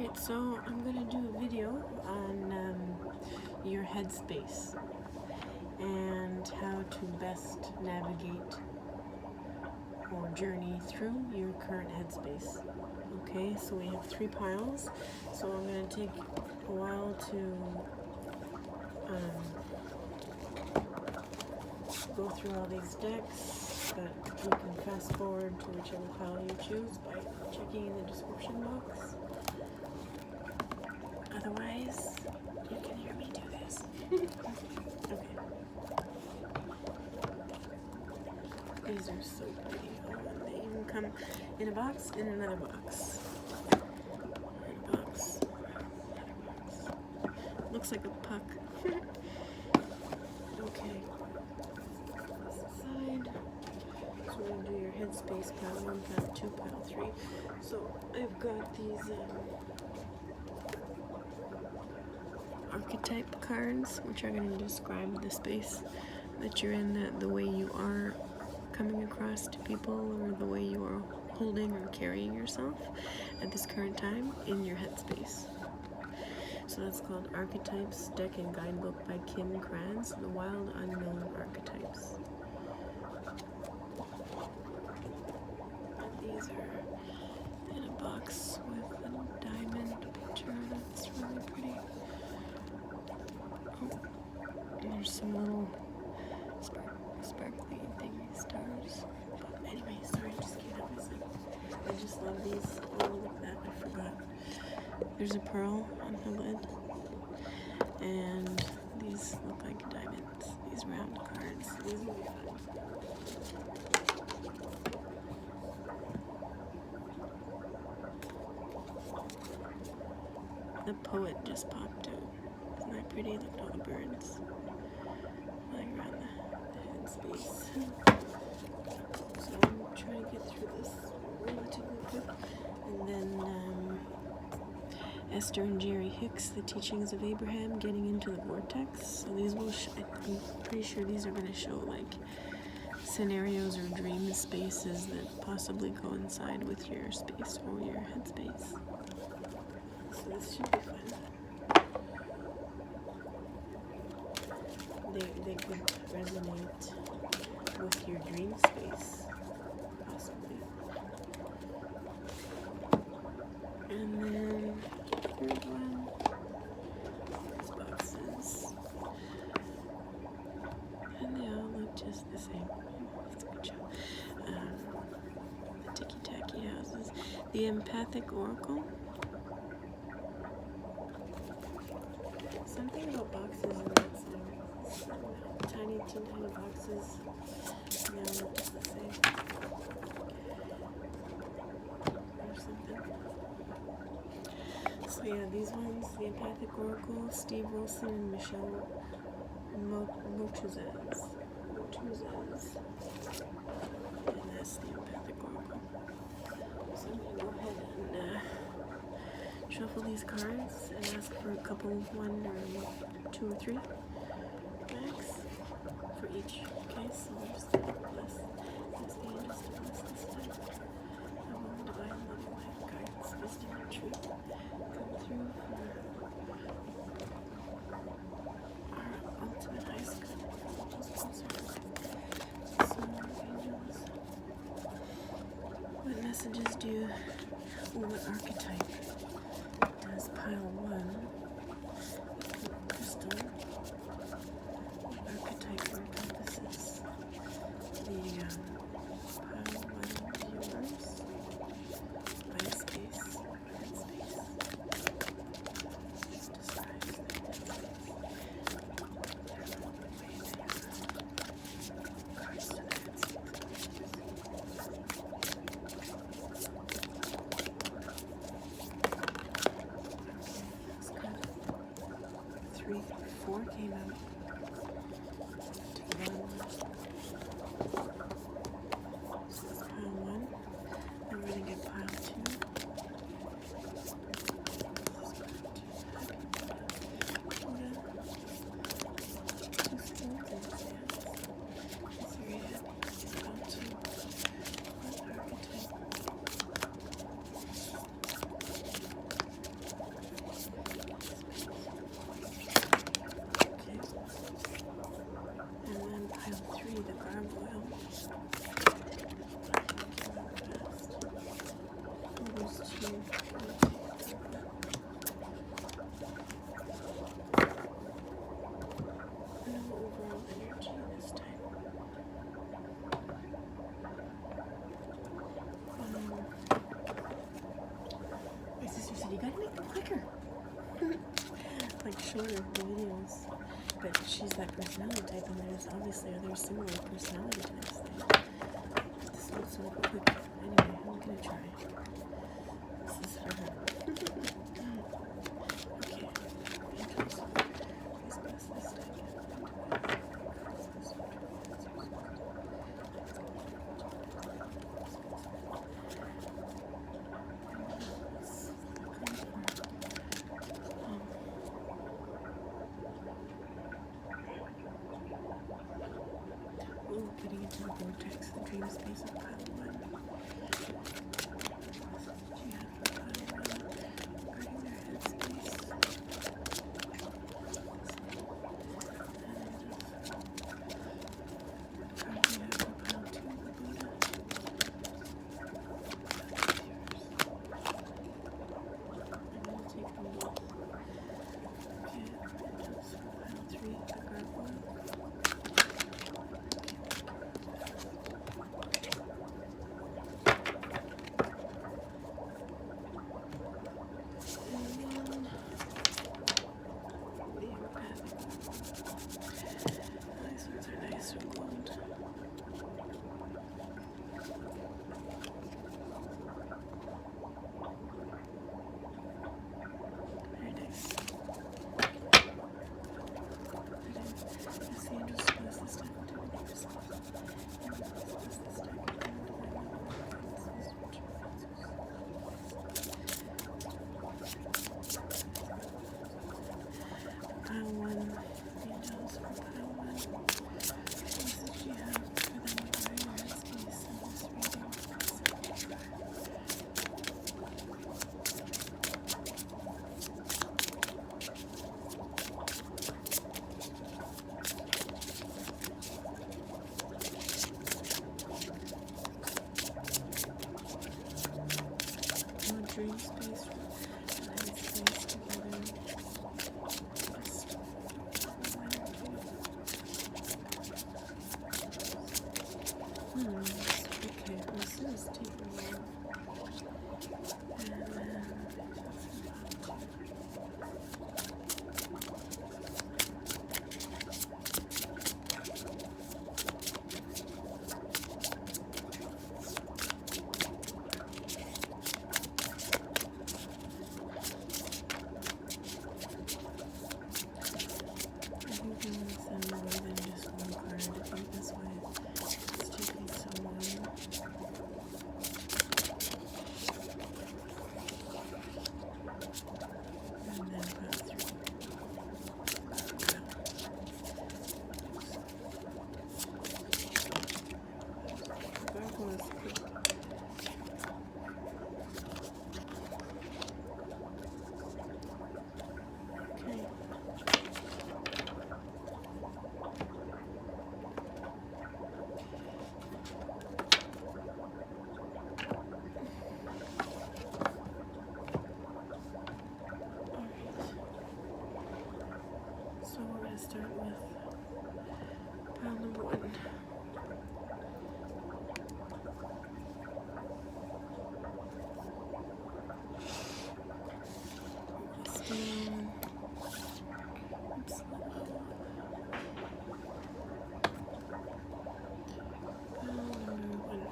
Alright, so I'm going to do a video on your headspace and how to best navigate or journey through your current headspace. Okay, so we have 3 piles, so I'm going to take a while to go through all these decks, but you can fast forward to whichever pile you choose by checking in the description box. Otherwise, you can hear me do this. Okay. These are so pretty. Oh, and they even come in a box, in another box. In a box. Looks like a puck. Okay. Side. So we're going to do your headspace pile 1, pile 2, pile 3. So I've got these archetype cards, which are going to describe the space that you're in, the way you are coming across to people, or the way you are holding or carrying yourself at this current time in your headspace. So that's called Archetypes, Deck and Guidebook by Kim Kranz, The Wild Unknown Archetypes. And these are in a box with a diamond picture that's really pretty. Oh, and there's some little sparkly thingy stars. But anyway, sorry, I just can't help myself. I just love these. Oh, look at that, I forgot. There's a pearl on the lid. And these look like diamonds. These round cards. These will be fun. The poet just popped out. Isn't that pretty? Look at all the birds flying around the headspace. So I'm trying to get through this relatively quick. And then Esther and Jerry Hicks, The Teachings of Abraham, Getting into the Vortex. So these will, I'm pretty sure these are going to show like scenarios or dream spaces that possibly coincide with your space or your headspace. So this should be fun. They could resonate with your dream space, possibly. And then third one, these boxes. And they all look just the same. That's a good job. The ticky-tacky houses. The Empathic Oracle. Something about boxes in that song. Tiny boxes. They all look just the same. Or something. So yeah, these ones, the Empathic Oracle, Steve Wilson and Michelle Mochuzaz. And that's the Empathic Oracle. So I'm going to go ahead and shuffle these cards and ask for a couple, 1 or 2 or 3 max for each. Okay, so we'll just bless the angels to bless this time. I will divine love, life, guidance, wisdom, and truth come through for our ultimate highest good. So, angels, what messages do you, or what archetype does pile 1 crystal? What archetype encompasses the pile 1 universe? By space, headspace. Describes the headspace. Cards to the headspace. 4 came out. Took 1. So that's pile 1. Then we're going to get pile 2. This is pile 2. Happy Buddha. 2 stones in his hands. He's very happy. Pile 2. What archetype? those two. No overall energy this time. My sister said, you gotta make them quicker. Like shorter videos. But she's that personality type, and there's obviously other similar personality types. This one's so quick. Anyway, I'm gonna try. This is for her. Okay. Angels. Please bless this deck. Ooh, getting into the vortex, the dream space of pile 1. What you have for pile 1 regarding their headspace. And what you have for pile 2, the Buddha. I'm going to take them both. Okay, and that's for pile 3, the Gargoyle. These ones are nice and gold. Very nice. As the angels bless this deck, do it yourself. Angels bless this deck, pile 1, angels for pile 1. Message you have for them regarding your headspace in this reading. No dream space and headspace together. Okay, this is taking a while. And then I think we want to send more than just one card. I think that's why it's taking so long. And then pile 3. Gargoyle is quick. Okay. So we're going to start with pile number 1. This down. Oops. Pile number 1.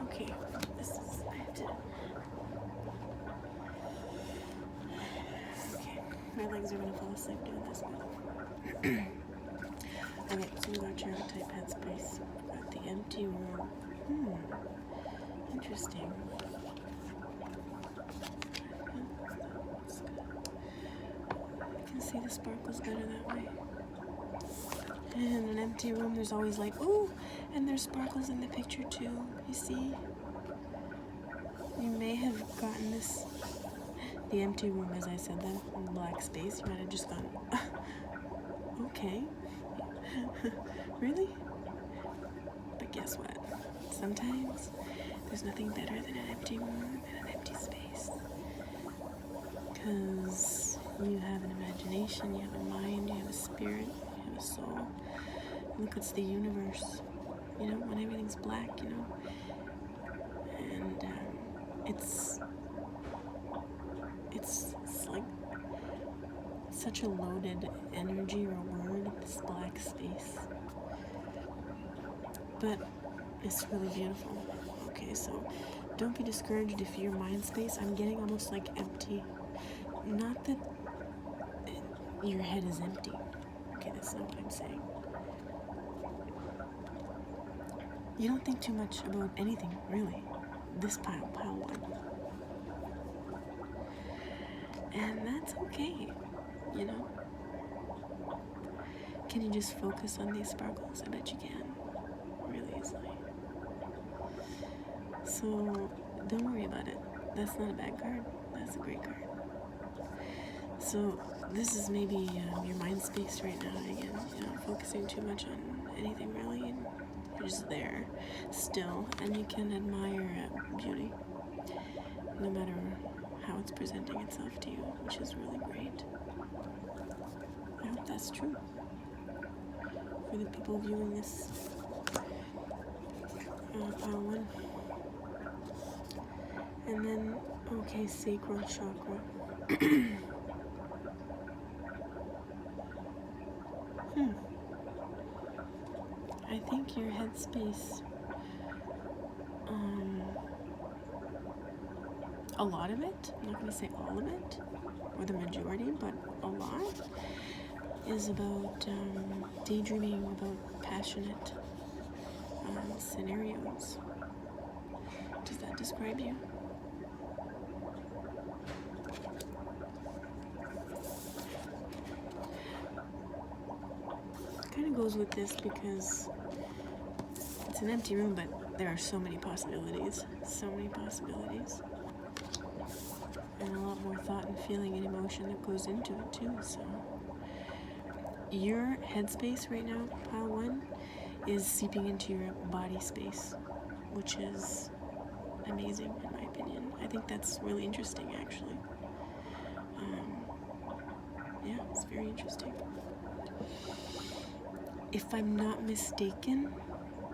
Okay, this is, I have to, okay, my legs are going to fall asleep doing this now. Okay, so we got your type headspace, got the empty room. Interesting. That's good. I can see the sparkles better that way. And in an empty room, there's always like, ooh, and there's sparkles in the picture too, you see? You may have gotten this The empty room, as I said, that black space, you might have just gone, okay, really? But guess what? Sometimes there's nothing better than an empty room and an empty space. Because you have an imagination, you have a mind, you have a spirit, you have a soul. Look, it's the universe, when everything's black, and it's like such a loaded energy or word, this black space. But it's really beautiful. Okay, so don't be discouraged if your mind space, I'm getting almost like empty. Not that your head is empty. Okay, that's not what I'm saying. You don't think too much about anything, really. This pile 1. And that's okay, Can you just focus on these sparkles? I bet you can, really easily. So, don't worry about it. That's not a bad card. That's a great card. So, this is maybe your mind space right now, again. You're not focusing too much on anything, really. You're just there, still, and you can admire beauty, no matter how it's presenting itself to you, which is really great. I hope that's true for the people viewing this pile 1. And then, okay, sacral chakra. I think your headspace, a lot of it, I'm not going to say all of it, or the majority, but a lot, is about daydreaming about passionate scenarios. Does that describe you? It kind of goes with this because it's an empty room, but there are so many possibilities. And a lot more thought and feeling and emotion that goes into it too. So your headspace right now, pile 1, is seeping into your body space, which is amazing in my opinion. I think that's really interesting, actually. Yeah, it's very interesting. If I'm not mistaken,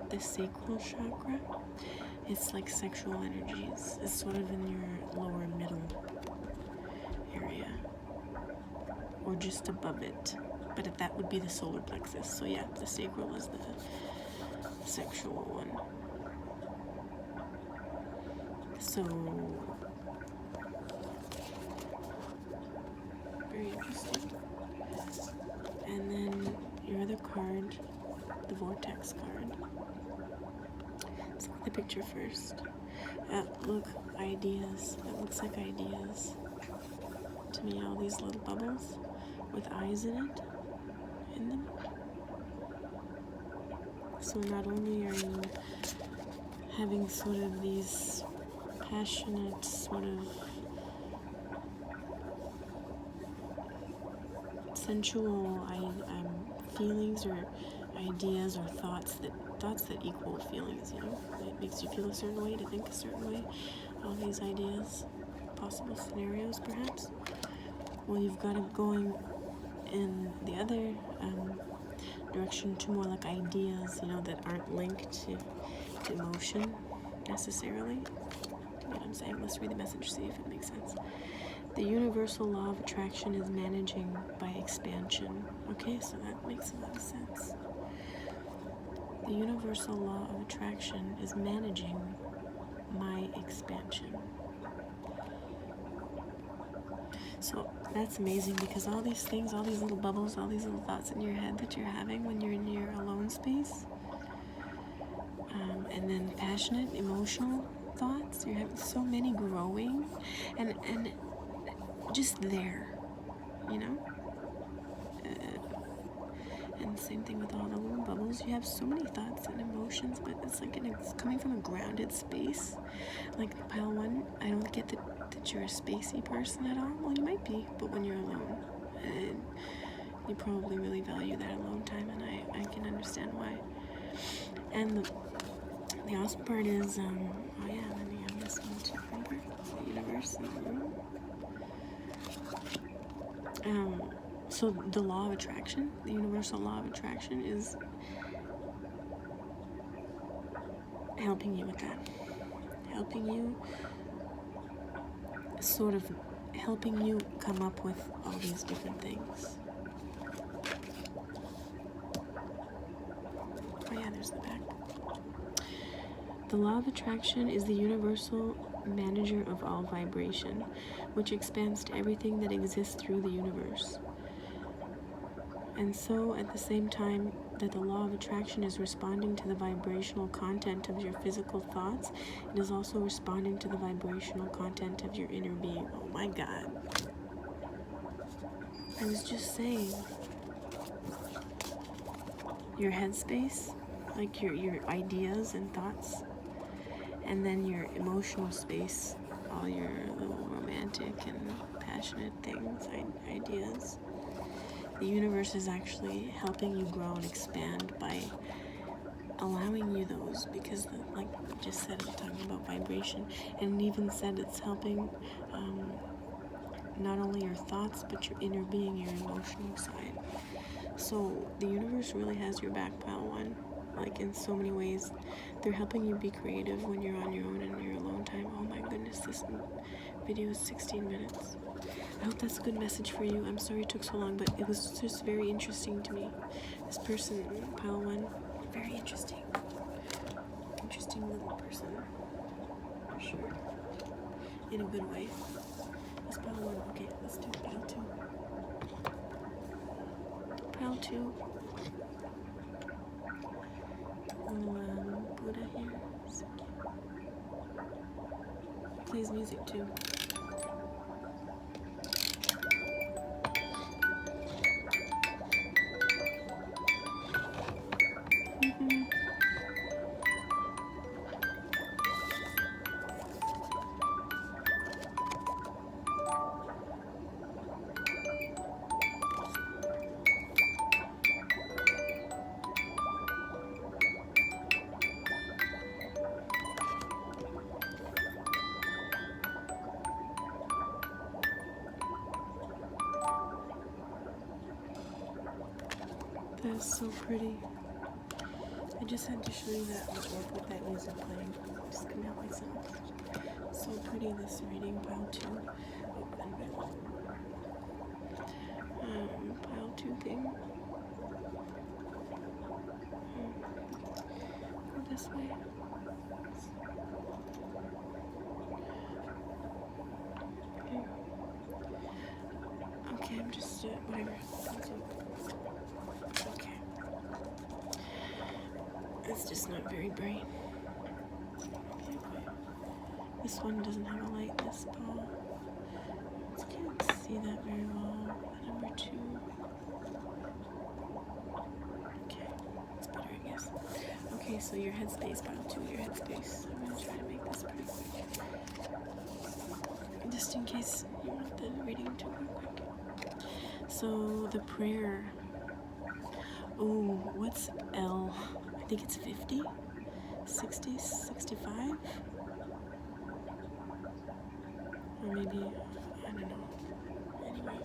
the sacral chakra, it's like sexual energies. It's sort of in your lower middle area, or just above it. But that would be the solar plexus. So yeah, the sacral is the sexual one. So, very interesting. And then your other card, the vortex card. Let's look at the picture first. Look, ideas. It looks like ideas to me. All these little bubbles with eyes in them. So not only are you having sort of these passionate sort of sensual feelings or ideas or thoughts that equal feelings, It makes you feel a certain way, to think a certain way. All these ideas, possible scenarios perhaps. Well, you've got it going in the other direction to more like ideas, that aren't linked to emotion necessarily. You know what I'm saying? Let's read the message, see if it makes sense. The universal law of attraction is managing by expansion. Okay, so that makes a lot of sense. The universal law of attraction is managing my expansion. So that's amazing, because all these things, all these little bubbles, all these little thoughts in your head that you're having when you're in your alone space, and then passionate, emotional thoughts, you're having so many growing, and just there, and same thing with all the little bubbles. You have so many thoughts and emotions, but it's like it's coming from a grounded space. Like pile 1, I don't get the that you're a spacey person at all. Well, you might be, but when you're alone, and you probably really value that alone time, and I can understand why. And the awesome part is, oh yeah, let me have this one too, remember? The universe and the moon. So the law of attraction, the universal law of attraction, is helping you with that. Helping you come up with all these different things. Oh yeah, there's the back. The law of attraction is the universal manager of all vibration, which expands to everything that exists through the universe. And so, at the same time that the law of attraction is responding to the vibrational content of your physical thoughts, it is also responding to the vibrational content of your inner being. Oh my God. I was just saying, your headspace, like your ideas and thoughts, and then your emotional space, all your little romantic and passionate things, ideas. The universe is actually helping you grow and expand by allowing you those, because like I just said, I'm talking about vibration, and it even said it's helping not only your thoughts but your inner being, your emotional side. So the universe really has your back, pile one. Like in so many ways, they're helping you be creative when you're on your own and your alone time. Oh my goodness, this video is 16 minutes. I hope that's a good message for you. I'm sorry it took so long, but it was just very interesting to me. This person, pile one, very interesting. Interesting little person, for sure. In a good way. That's pile one. Okay, let's do pile two. Pile two. Little Buddha here. So cute. Plays music too. That is so pretty. I just had to show you that artwork with that music playing. Just couldn't help myself. So pretty, this reading, pile two. Pile two thing. Go this way. Okay, I'm just, whatever. Okay. It's just not very bright. Okay. This one doesn't have a light, this ball. I can't see that very well. Number two. Okay, it's better, I guess. Okay, so your headspace, pile two, your headspace. I'm gonna try to make this pretty quick. Just in case you want the reading to go quick. So the prayer. Oh, what's L? I think it's 50, 60, 65, or maybe, I don't know. Anyway,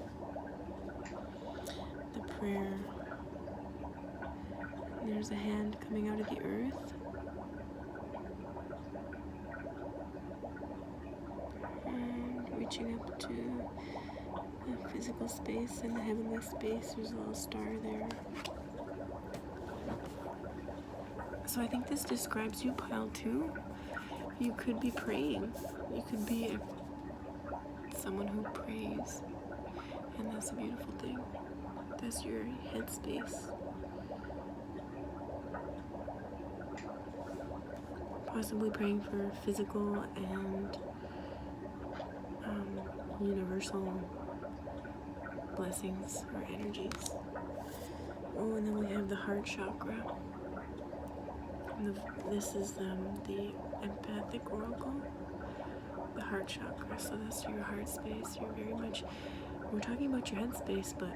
the prayer. There's a hand coming out of the earth. And reaching up to the physical space and the heavenly space. There's a little star there. So I think this describes you, pile two. You could be praying. You could be someone who prays. And that's a beautiful thing. That's your headspace. Possibly praying for physical and universal blessings or energies. Oh, and then we have the heart chakra. This is the empathic oracle the heart chakra, so that's your heart space. You're very much, we're talking about your head space, but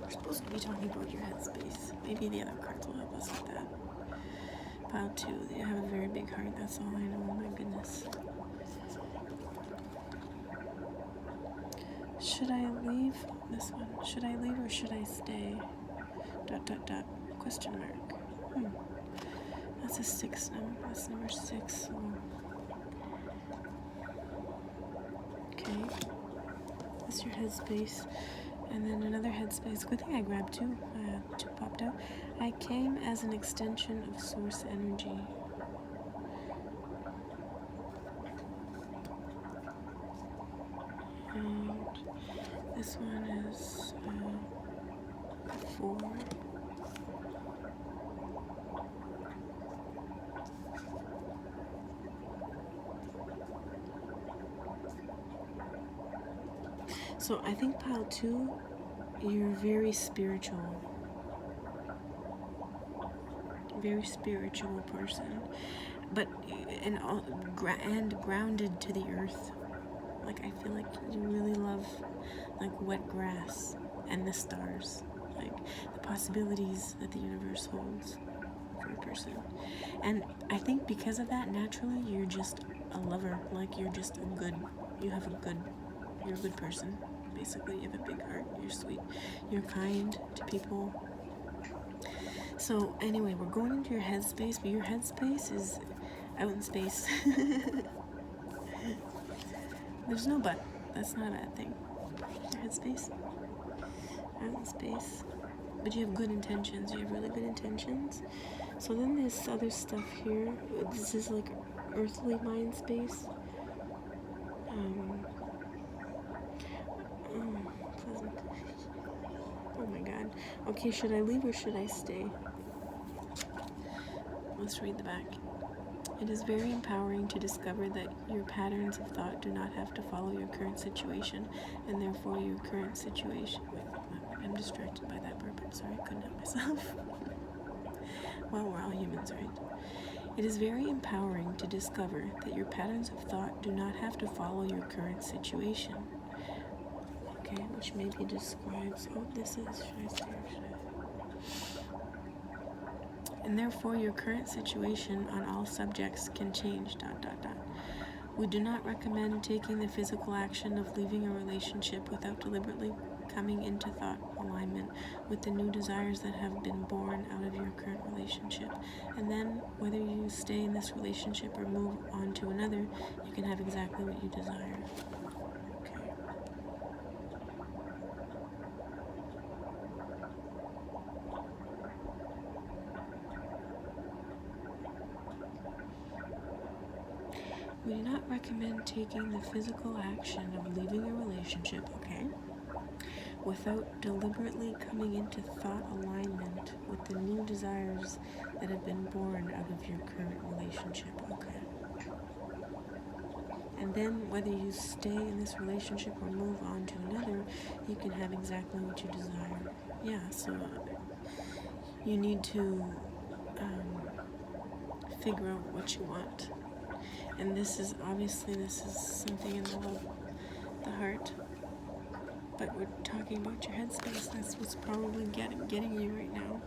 we're supposed to be talking about your head space. Maybe the other cards will help us with that. Pile 2, you have a very big heart, that's all I know, oh my goodness. Should I leave this one? Should I leave or should I stay? ... Question mark. That's a 6 number. That's number 6. Okay. That's your headspace. And then another headspace. Good thing I grabbed two. Two popped out. I came as an extension of source energy. And this one is 4. So I think pile 2, you're very spiritual person, but and grounded to the earth. Like I feel like you really love like wet grass and the stars, like the possibilities that the universe holds for a person. And I think because of that, naturally you're just a lover. Like you're a good person. Basically, you have a big heart, you're sweet, you're kind to people. So anyway, we're going into your headspace, but your headspace is out in space. There's no but. That's not a bad thing. Your headspace, out in space. But you have good intentions. You have really good intentions. So then this other stuff here, this is like earthly mind space. Pleasant. Oh my god. Okay, should I leave or should I stay? Let's read the back. It is very empowering to discover that your patterns of thought do not have to follow your current situation, and therefore your current situation... Wait, I'm distracted by that burp. I'm sorry, I couldn't help myself. Well, we're all humans, right? It is very empowering to discover that your patterns of thought do not have to follow your current situation. Okay, which maybe describes... Oh, this is... Should I stay or should I... And therefore your current situation on all subjects can change... We do not recommend taking the physical action of leaving a relationship without deliberately coming into thought alignment with the new desires that have been born out of your current relationship. And then, whether you stay in this relationship or move on to another, you can have exactly what you desire. We do not recommend taking the physical action of leaving a relationship, without deliberately coming into thought alignment with the new desires that have been born out of your current relationship, And then, whether you stay in this relationship or move on to another, you can have exactly what you desire. Yeah, so you need to figure out what you want. And this is something in the heart. But we're talking about your headspace. That's what's probably getting you right now.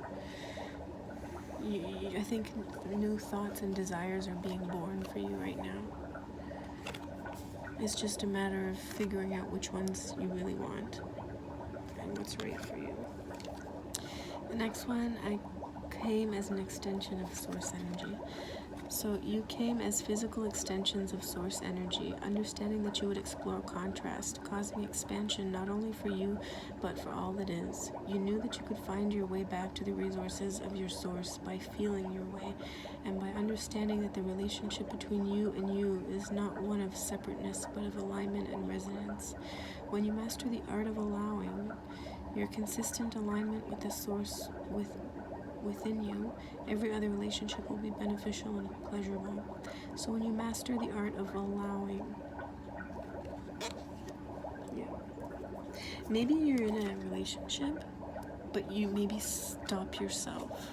I think new thoughts and desires are being born for you right now. It's just a matter of figuring out which ones you really want and what's right for you. The next one, I came as an extension of source energy. So you came as physical extensions of source energy, understanding that you would explore contrast, causing expansion not only for you, but for all that is. You knew that you could find your way back to the resources of your source by feeling your way, and by understanding that the relationship between you and you is not one of separateness, but of alignment and resonance. When you master the art of allowing, your consistent alignment with the source within you, every other relationship will be beneficial and pleasurable. So when you master the art of allowing, maybe you're in a relationship, but you maybe stop yourself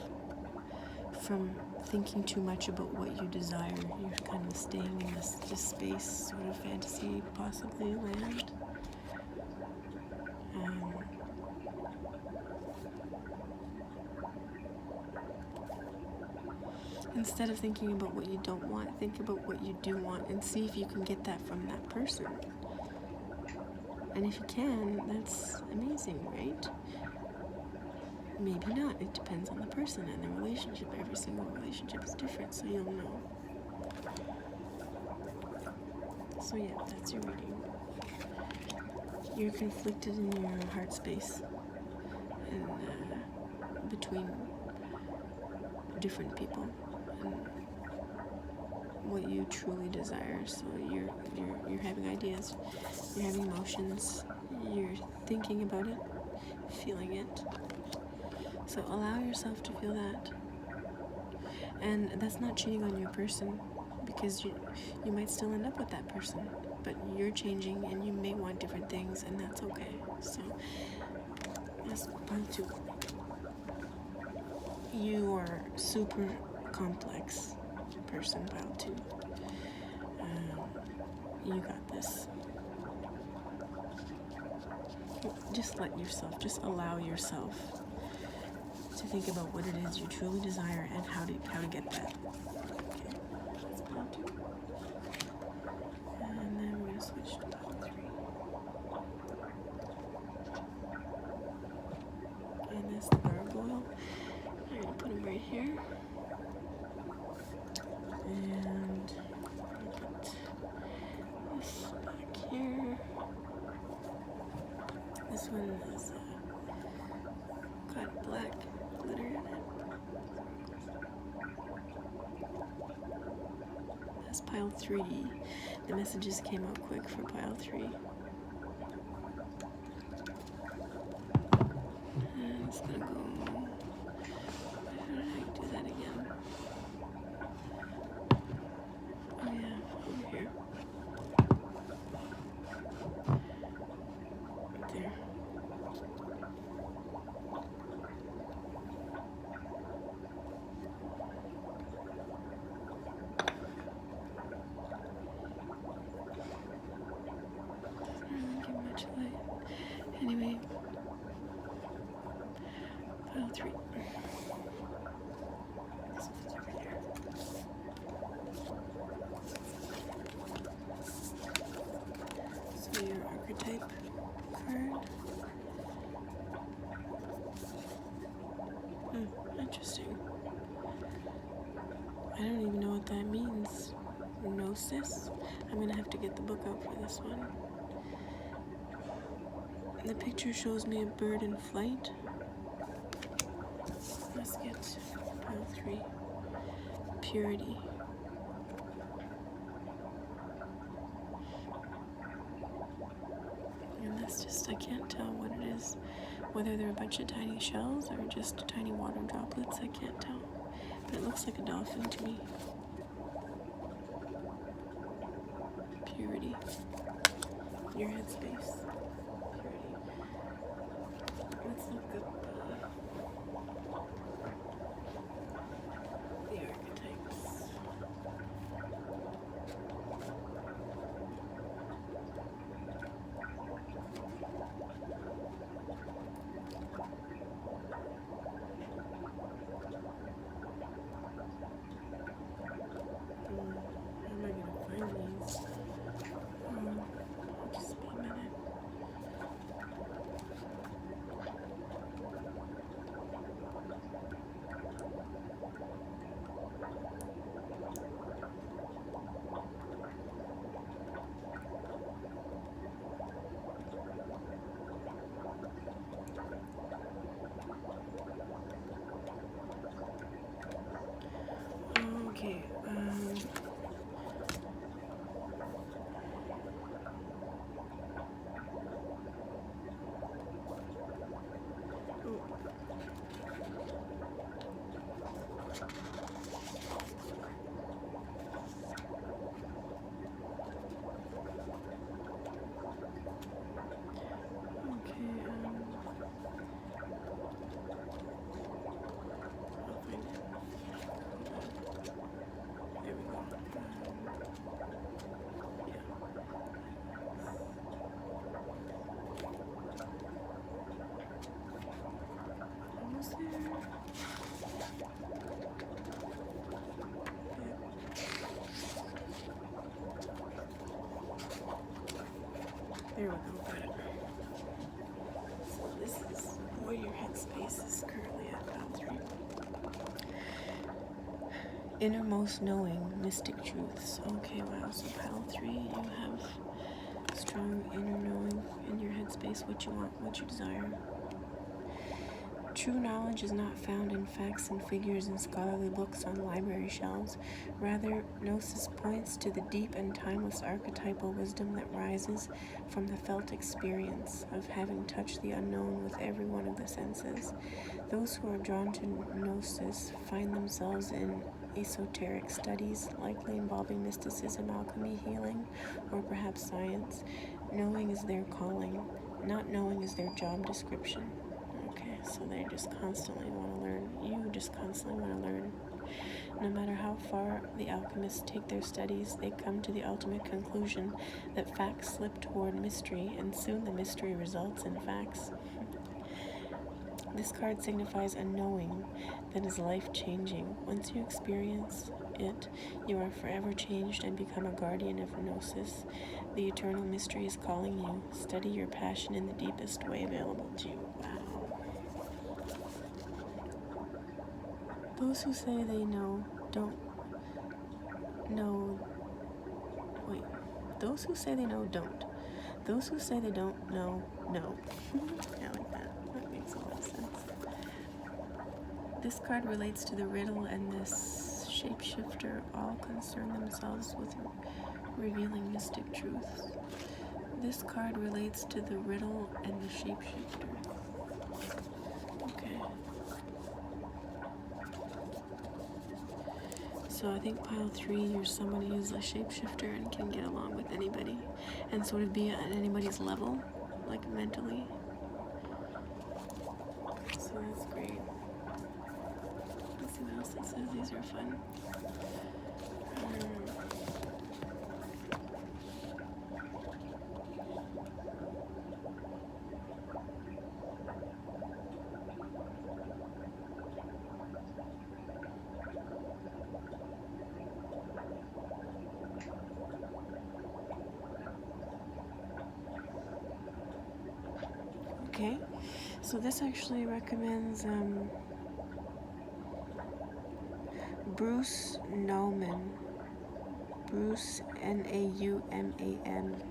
from thinking too much about what you desire. You're kind of staying in this space, sort of fantasy, possibly land. Instead of thinking about what you don't want, think about what you do want and see if you can get that from that person. And if you can, that's amazing, right? Maybe not. It depends on the person and the relationship. Every single relationship is different, so you'll know. So yeah, that's your reading. You're conflicted in your heart space and between different people and what you truly desire. So you're having ideas, you're having emotions, you're thinking about it, feeling it. So allow yourself to feel that. And that's not cheating on your person, because you might still end up with that person, but you're changing and you may want different things, and that's okay. So that's point 2. You are super complex person, pile 2. You got this. Just just allow yourself to think about what it is you truly desire and how to get that. Okay, that's pile 2. And then we're going to switch to pile 3. And that's the gargoyle. I'm going to put him right here. And put this back here. This one is got black glitter in it. That's pile 3. The messages came out quick for pile 3. And it's gonna go. How did I do that again? Oh yeah, over here. Right there. Anyway, pile 3. This one's over here. So your archetype card. Interesting. I don't even know what that means. Gnosis? I'm gonna have to get the book out for this one. The picture shows me a bird in flight. Let's get pile 3. Purity. And that's just, I can't tell what it is. Whether they're a bunch of tiny shells or just tiny water droplets, I can't tell. But it looks like a dolphin to me. Purity. Your headspace. Let's look up the archetypes. How am I going to find these? Just be a minute. There we go, got it. So this is where your headspace is currently at, pile 3. Innermost knowing, mystic truths. Okay, wow, so pile 3, you have strong inner knowing in your headspace, what you want, what you desire. True knowledge is not found in facts and figures in scholarly books on library shelves. Rather, gnosis points to the deep and timeless archetypal wisdom that rises from the felt experience of having touched the unknown with every one of the senses. Those who are drawn to gnosis find themselves in esoteric studies, likely involving mysticism, alchemy, healing, or perhaps science. Knowing is their calling. Not knowing is their job description. Okay, so they just constantly want to learn. You just constantly want to learn. No matter how far the alchemists take their studies, they come to the ultimate conclusion that facts slip toward mystery, and soon the mystery results in facts. This card signifies a knowing that is life-changing. Once you experience it, you are forever changed and become a guardian of gnosis. The eternal mystery is calling you. Study your passion in the deepest way available to you. Wow. Those who say they know, don't know. Wait. Those who say they know, don't. Those who say they don't know, know. I like that. That makes a lot of sense. This card relates to the riddle and this shapeshifter. All concern themselves with revealing mystic truths. This card relates to the riddle and the shapeshifter. Okay. So I think pile 3, you're somebody who's a shapeshifter and can get along with anybody and sort of be at anybody's level, like mentally. So that's great. Let's see what else it says. These are fun. Okay, so this actually recommends Bruce Nauman. Bruce Nauman.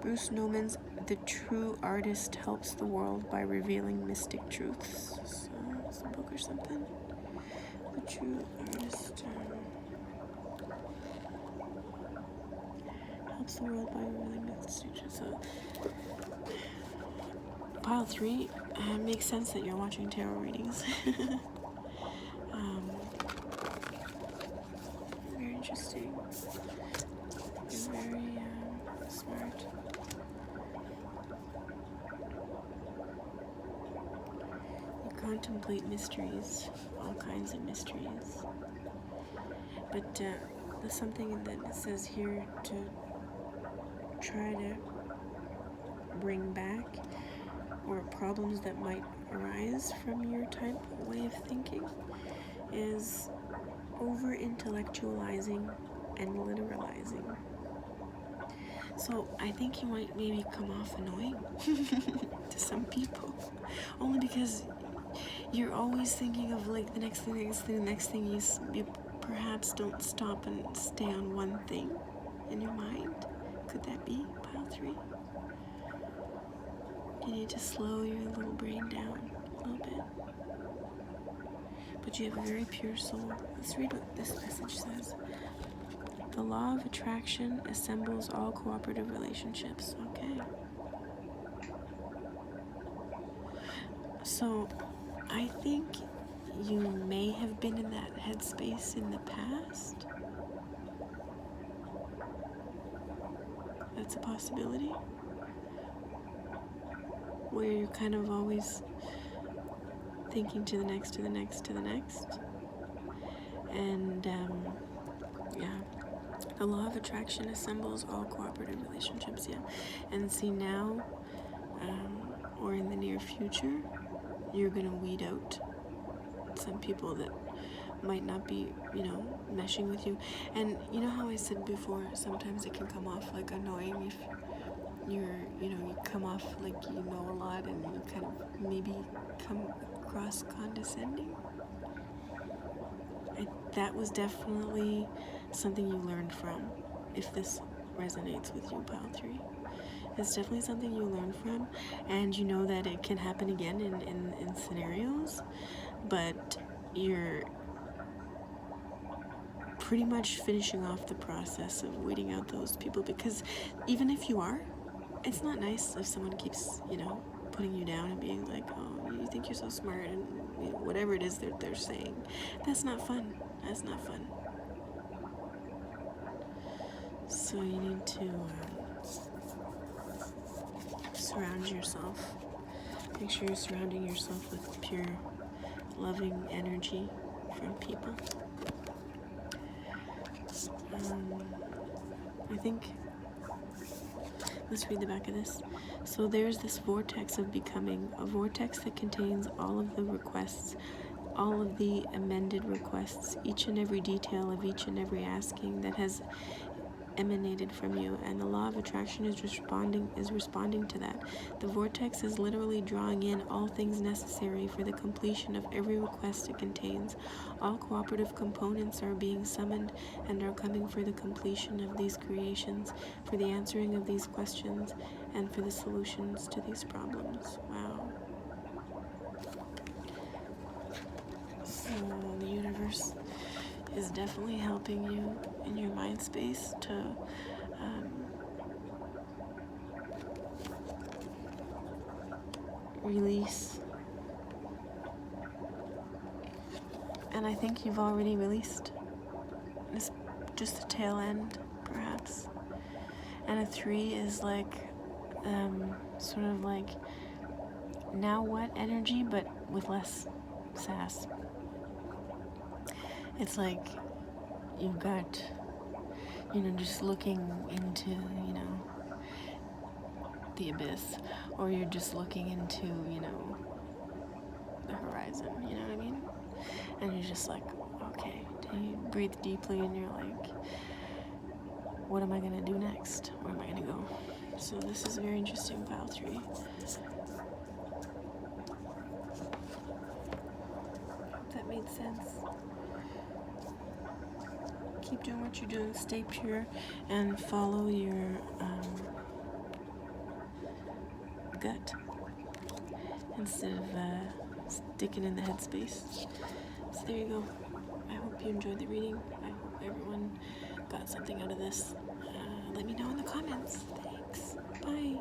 Bruce Nauman's The True Artist Helps the World by Revealing Mystic Truths. So it's a book or something. The True Artist helps the world by revealing mystic truths. So pile 3, makes sense that you're watching tarot readings. Very interesting. You're very smart. You contemplate mysteries, all kinds of mysteries. But there's something that it says here to try to bring back, or problems that might arise from your type of way of thinking, is over-intellectualizing and literalizing. So I think you might maybe come off annoying to some people, only because you're always thinking of like the next thing. You perhaps don't stop and stay on one thing in your mind. Could that be pile 3? You need to slow your little brain down a little bit. But you have a very pure soul. Let's read what this message says. The law of attraction assembles all cooperative relationships. Okay. So, I think you may have been in that headspace in the past. That's a possibility. Where you're kind of always thinking to the next. And, yeah. The law of attraction assembles all cooperative relationships, yeah. And see now, or in the near future, you're gonna weed out some people that might not be, meshing with you. And you know how I said before, sometimes it can come off like annoying if you come off like you know a lot, and you kind of maybe come across condescending. That was definitely something you learned from, if this resonates with you, pile 3. It's definitely something you learned from, and you know that it can happen again in scenarios, but you're pretty much finishing off the process of weeding out those people, because even if you are, it's not nice if someone keeps, putting you down and being like, oh, you think you're so smart, and whatever it is they're saying. That's not fun. That's not fun. So you need to surround yourself. Make sure you're surrounding yourself with pure, loving energy from people. I think, let's read the back of this. So there's this vortex of becoming, a vortex that contains all of the requests, all of the amended requests, each and every detail of each and every asking that has emanated from you, and the law of attraction is responding to that. The vortex is literally drawing in all things necessary for the completion of every request it contains. All cooperative components are being summoned and are coming for the completion of these creations, for the answering of these questions, and for the solutions to these problems. Wow. So the universe is definitely helping you in your mind space to release. And I think you've already released. It's just the tail end, perhaps. And a 3 is like, sort of like, now what energy, but with less sass. It's like you've got, just looking into, the abyss, or you're just looking into, the horizon, you know what I mean? And you're just like, okay, you breathe deeply, and you're like, what am I gonna do next? Where am I gonna go? So this is very interesting, pile 3. Hope that made sense. Keep doing what you're doing, stay pure, and follow your gut instead of sticking in the headspace. So there you go. I hope you enjoyed the reading. I hope everyone got something out of this. Let me know in the comments. Thanks. Bye.